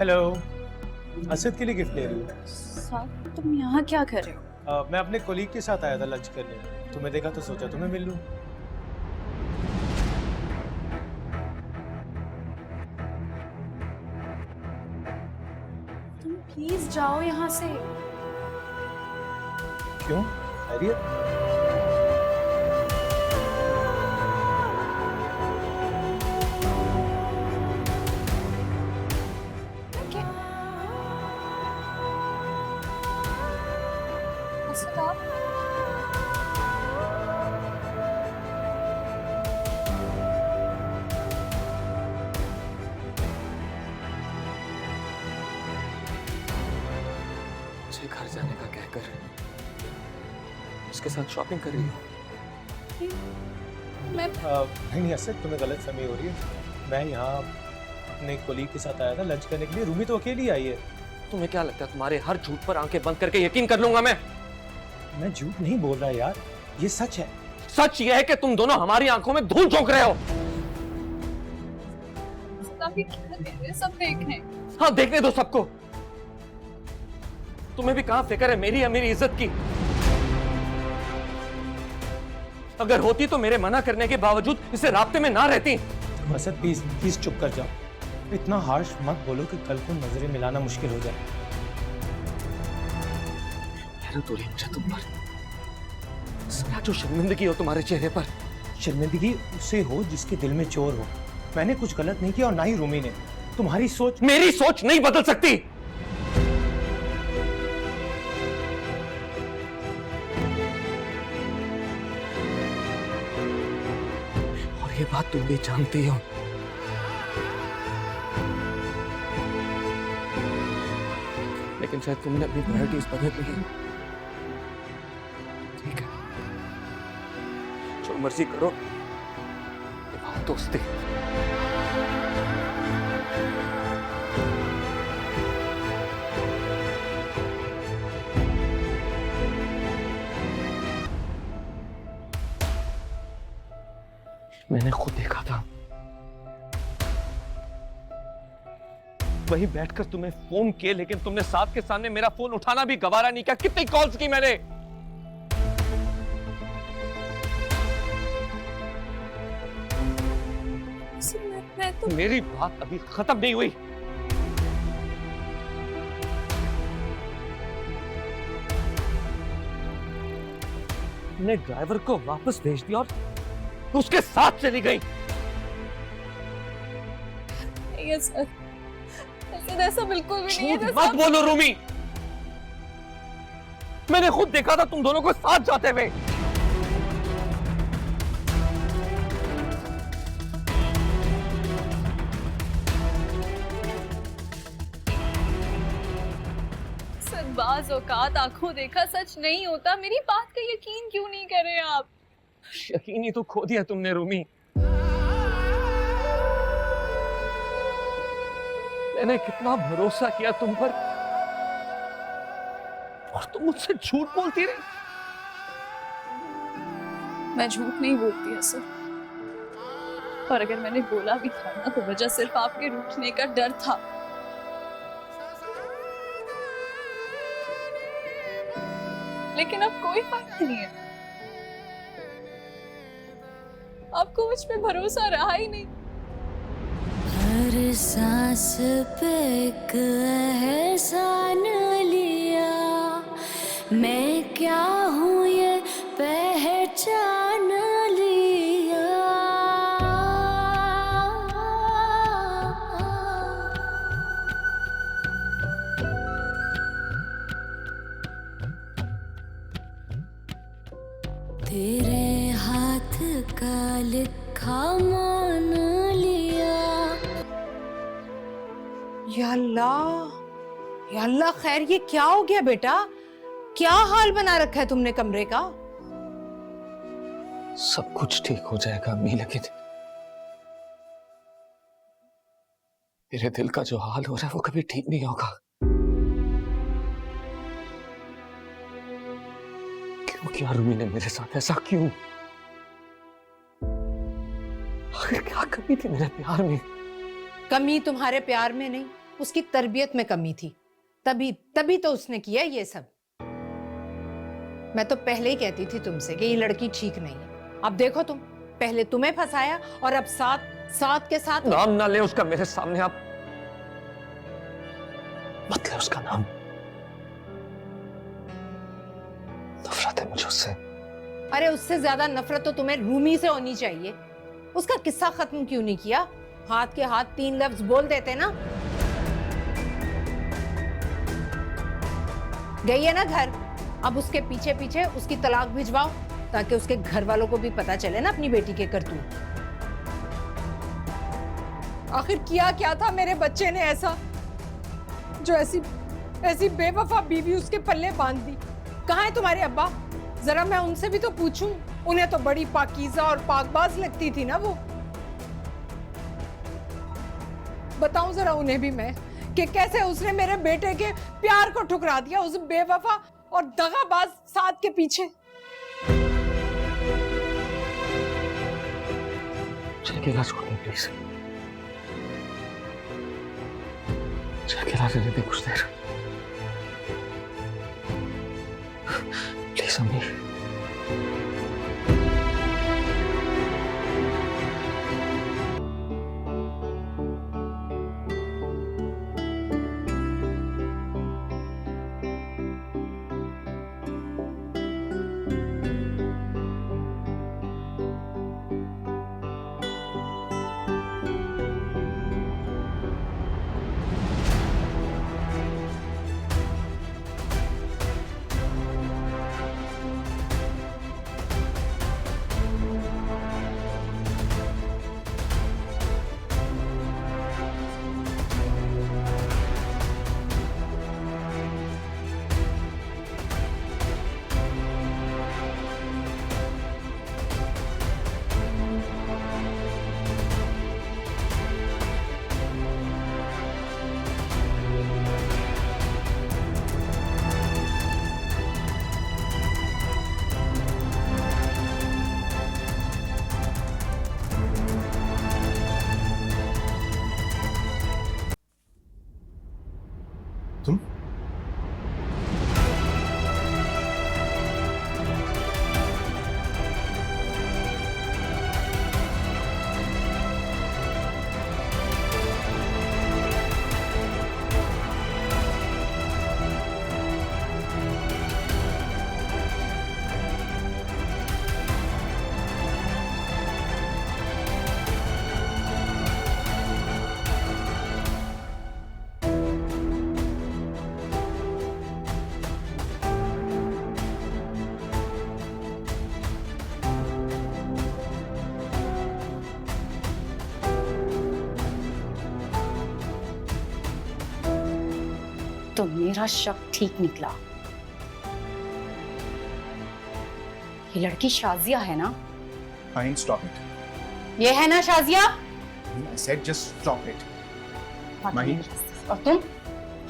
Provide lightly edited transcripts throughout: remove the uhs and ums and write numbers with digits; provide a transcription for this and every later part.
Hello. Asad के लिए gift ले रही हूँ। साथ तुम यहाँ क्या कर रहे हो? मैं अपने कोलीग के साथ आया था लंच करने। तुम्हें देखा तो सोचा तुम्हें मिल लूँ। तुम प्लीज जाओ यहाँ से। क्यों? खैरियत? क्या? असद आप मुझे घर जाने का कहकर उसके साथ शॉपिंग कर रही हो। मैं नहीं असद, तुम्हें गलत फहमी हो रही है। मैं यहाँ अपने कोलीग के साथ आया था लंच करने के लिए। रूमी तो अकेली आई है। तुम्हें क्या लगता है तुम्हारे हर झूठ पर आंखें बंद करके यकीन कर लूंगा मैं? मैं झूठ नहीं बोल रहा यार, ये सच है। सच यह है कि तुम दोनों हमारी आंखों में धूल झोंक रहे हो। आप ये क्या कह रहे हैं? सब देख रहे हैं। हाँ, देखने दो सबको। तुम्हें भी कहां फिक्र है मेरी या मेरी इज्जत की? अगर होती तो मेरे मना करने के बावजूद इसे राब्ते में ना रहती। तुम असद प्लीज प्लीज चुप कर जाओ। इतना हार्श मत बोलो कि कल को नजरें मिलाना मुश्किल हो जाए। हैरत हो रही है मुझे तुम पर। जरा जो शर्मिंदगी हो तुम्हारे चेहरे पर। शर्मिंदगी उसे हो जिसके दिल में चोर हो। मैंने कुछ गलत नहीं किया और ना ही रूमी ने। तुम्हारी सोच मेरी सोच नहीं बदल सकती। और ये बात तुम भी जानती हो। लेकिन शायद तुमने अपनी प्रायोरिटीज बदल ली हैं। ठीक है, जो मर्जी करो, ये बात दोस्ती। मैंने खुद देखा था, वही बैठकर तुम्हें फोन किए, लेकिन तुमने साथ के सामने मेरा फोन उठाना भी गवारा नहीं किया। कितनी कॉल्स की मैंने। मैं तो मेरी बात अभी खत्म नहीं हुई। तुमने ड्राइवर को वापस भेज दिया और उसके साथ चली गई। ऐसा बिल्कुल भी नहीं झूठ है। मत बोलो रूमी। मैंने खुद देखा था तुम दोनों को साथ जाते हुए। बाज़ औकात आंखों देखा सच नहीं होता। मेरी बात का यकीन क्यों नहीं कर रहे आप? यकीन ही तो खो दिया तुमने रूमी। मैंने कितना भरोसा किया तुम पर और तुम मुझसे झूठ बोलती रही। मैं झूठ नहीं बोलती असद, और अगर मैंने बोला भी था ना तो वजह सिर्फ आपके रूठने का डर था। लेकिन अब कोई फायदा नहीं है। आपको मुझ पे भरोसा रहा ही नहीं। हर सांस पे एक एहसान लिया, मैं क्या हूँ ये पहचान लिया। तेरे हाथ का लिखा मान लिया। या अल्लाह खैर, ये क्या हो गया बेटा? क्या हाल बना रखा है तुमने कमरे का? सब कुछ ठीक हो जाएगा अम्मी, लेकिन मेरे दिल का जो हाल हो रहा है वो कभी ठीक नहीं होगा। क्यों किया रूमी ने मेरे साथ ऐसा? क्यों? आखिर क्या कमी थी मेरे प्यार में? कमी तुम्हारे प्यार में नहीं, उसकी तरबियत में कमी थी, तभी तभी तो उसने किया ये सब। मैं तो पहले ही कहती थी तुमसे कि ये लड़की ठीक नहीं है। अब देखो तुम, पहले तुम्हें फंसाया और अब साथ के साथ। नाम ना ले उसका मेरे सामने, आप मत ले उसका नाम। नफरत है मुझे उससे। अरे उससे ज्यादा नफरत तो तुम्हें रूमी से होनी चाहिए। उसका किस्सा खत्म क्यों नहीं किया? हाथ के हाथ 3 लफ्ज बोल देते ना। गई है ना घर, अब उसके पीछे पीछे उसकी तलाक भिजवाओ ताकि उसके घर वालों को भी पता चले ना अपनी बेटी के करतूत। आखिर किया क्या था मेरे बच्चे ने ऐसा जो ऐसी बेवफा बीवी उसके पल्ले बांध दी? कहाँ है तुम्हारे अब्बा? जरा मैं उनसे भी तो पूछूं। उन्हें तो बड़ी पाकीज़ा और पाकबाज लगती थी ना वो। बताऊं जरा उन्हें भी मैं कि कैसे उसने मेरे बेटे के प्यार को ठुकरा दिया उस बेवफा और दगाबाज साथ के पीछे। अकेला छोड़ दे प्लीज, अकेला रहने दे कुछ देर प्लीज अम्मी। तुम तो मेरा शक ठीक निकला। ये लड़की शाजिया है ना? Fine, stop it. ये है ना Shazia? I said just stop it. माही। और तुम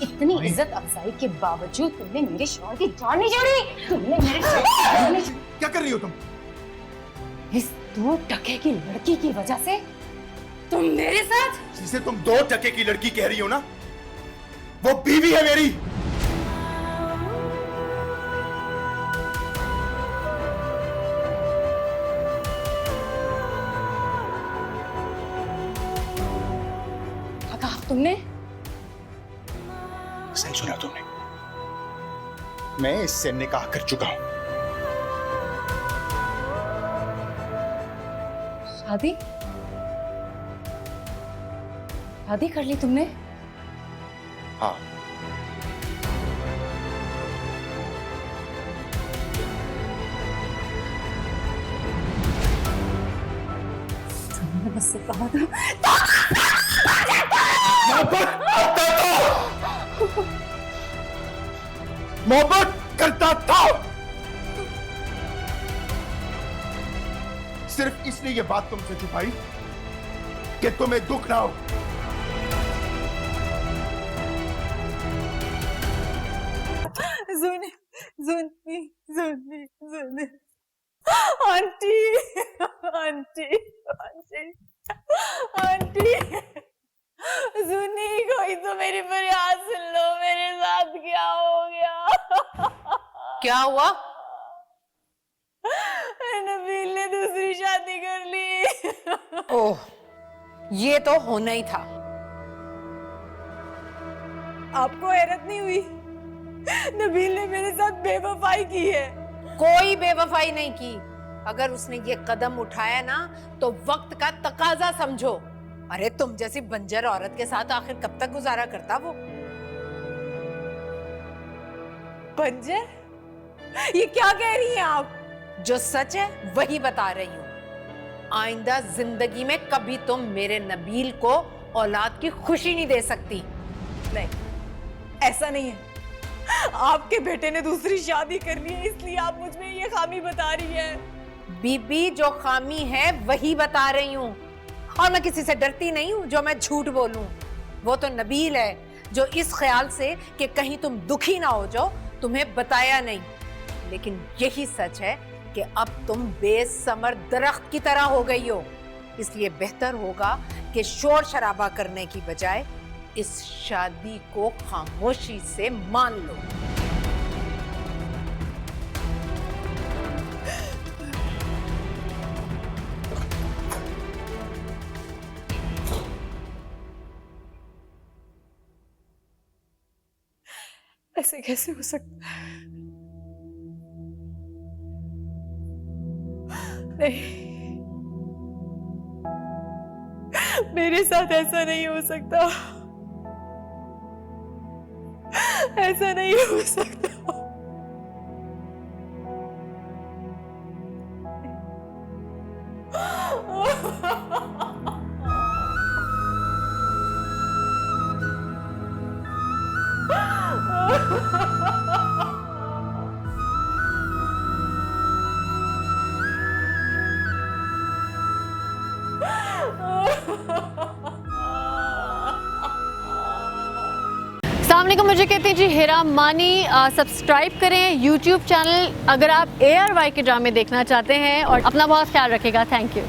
इतनी इज्जत अफजाई के बावजूद तुमने मेरे शौहर की जान नहीं छोड़ी। तुमने मेरे शौहर की क्या कर रही हो तुम? इस 2 टके की लड़की की वजह से तुम मेरे साथ। जिसे तुम 2 टके की लड़की कह रही हो ना, वो बीवी है मेरी। क्या कहा तुमने? सही सुना तुमने। मैं इससे निकाह कर चुका हूं। शादी? शादी कर ली तुमने? हाँ, तुमने मुझसे कहा था मोहब्बत करता था। सिर्फ इसलिए ये बात तुमसे छुपाई कि तुम्हें दुख ना हो। सुनी आंटी आंटी आंटी आंटी सुनी, कोई तो मेरी फरियाद सुन लो, मेरे साथ क्या हो गया? क्या हुआ? नबील ने दूसरी शादी कर ली। ओह, ये तो होना ही था। आपको हैरत नहीं हुई? नबील ने मेरे साथ बेवफाई की है। कोई बेवफाई नहीं की। अगर उसने ये कदम उठाया ना तो वक्त का तकाजा समझो। अरे तुम जैसी बंजर औरत के साथ आखिर कब तक गुजारा करता वो? बंजर? ये क्या कह रही हैं आप? जो सच है वही बता रही हूँ। आइंदा जिंदगी में कभी तुम मेरे नबील को औलाद की खुशी नहीं दे सकती। नहीं, ऐसा नहीं है। आपके बेटे ने दूसरी शादी कर ली है, इसलिए आप मुझ में ये खामी बता रही हैं। बीबी, जो खामी है वही बता रही हूँ। और मैं किसी से डरती नहीं हूँ जो मैं झूठ बोलूं। वो तो नबील है जो इस ख्याल से कि कहीं तुम दुखी ना हो जाओ तुम्हें बताया नहीं। लेकिन यही सच है कि अब तुम बेसमर दरख्त की तरह हो गई हो। इसलिए बेहतर होगा कि शोर शराबा करने की बजाय इस शादी को खामोशी से मान लो। ऐसे कैसे हो सकता है? नहीं, मेरे साथ ऐसा नहीं हो सकता। ऐसा नहीं हो सकता। अस्सलामुअलैकुम, मुझे कहते हैं जी हेरा मानी। सब्सक्राइब करें YouTube चैनल अगर आप ARY के ड्रामे देखना चाहते हैं और अपना बहुत ख्याल रखिएगा। Thank you.